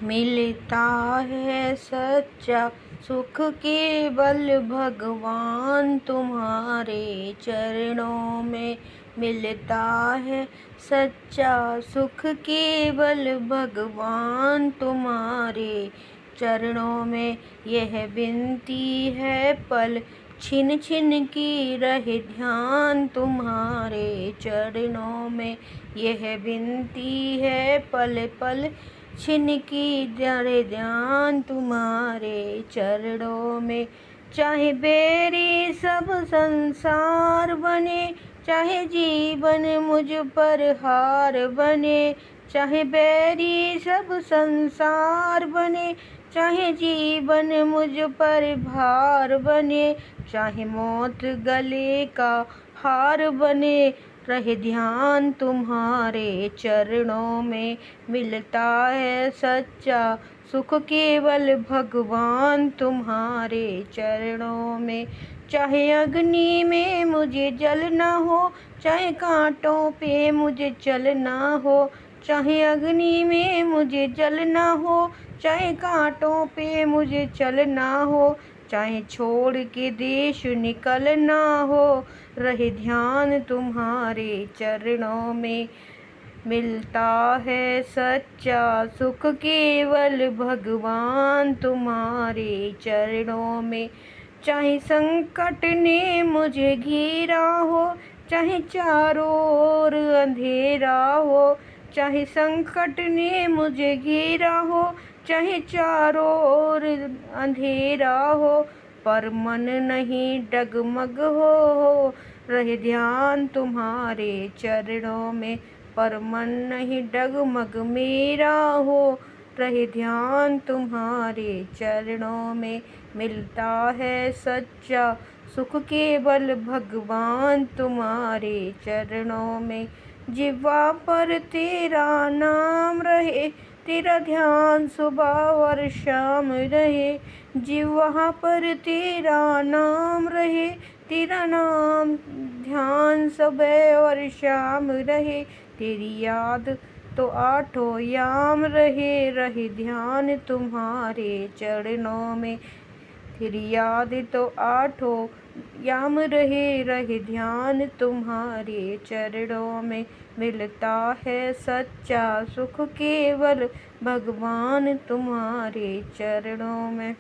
मिलता है सच्चा सुख केवल भगवान तुम्हारे चरणों में। मिलता है सच्चा सुख केवल भगवान तुम्हारे चरणों में। यह विनती है पल छिन छिन की रहे ध्यान तुम्हारे चरणों में। यह विनती है पल पल छिन की रहे ध्यान तुम्हारे चरणों में। चाहे बेरी सब संसार बने, चाहे जीवन मुझ पर हार बने। चाहे बैरी सब संसार बने, चाहे जीवन मुझ पर भार बने। चाहे मौत गले का हार बने, रहे ध्यान तुम्हारे चरणों में। मिलता है सच्चा सुख केवल भगवान तुम्हारे चरणों में। चाहे अग्नि में मुझे जलना हो, चाहे कांटों पे मुझे चलना हो। चाहे अग्नि में मुझे जलना हो, चाहे कांटों पे मुझे चलना हो। चाहे छोड़ के देश निकलना हो, रहे ध्यान तुम्हारे चरणों में। मिलता है सच्चा सुख केवल भगवान तुम्हारे चरणों में। चाहे संकट ने मुझे घेरा हो, चाहे चारों ओर अंधेरा हो। चाहे संकट ने मुझे घेरा हो, चाहे चारों ओर अंधेरा हो। पर मन नहीं डगमग हो, रहे ध्यान तुम्हारे चरणों में। पर मन नहीं डगमग मेरा हो, रहे ध्यान तुम्हारे चरणों में। मिलता है सच्चा सुख केवल भगवान तुम्हारे चरणों में। जिह्वा पर तेरा नाम रहे, तेरा ध्यान सुबह और शाम रहे। जिह्वा पर तेरा नाम रहे, तेरा नाम ध्यान सुबह और शाम रहे। तेरी याद तो आठों याम रहे, रहे ध्यान तुम्हारे चरणों में। तेरी याद तो आठों याम रहे, रहे ध्यान तुम्हारे चरणों में। मिलता है सच्चा सुख केवल भगवान तुम्हारे चरणों में।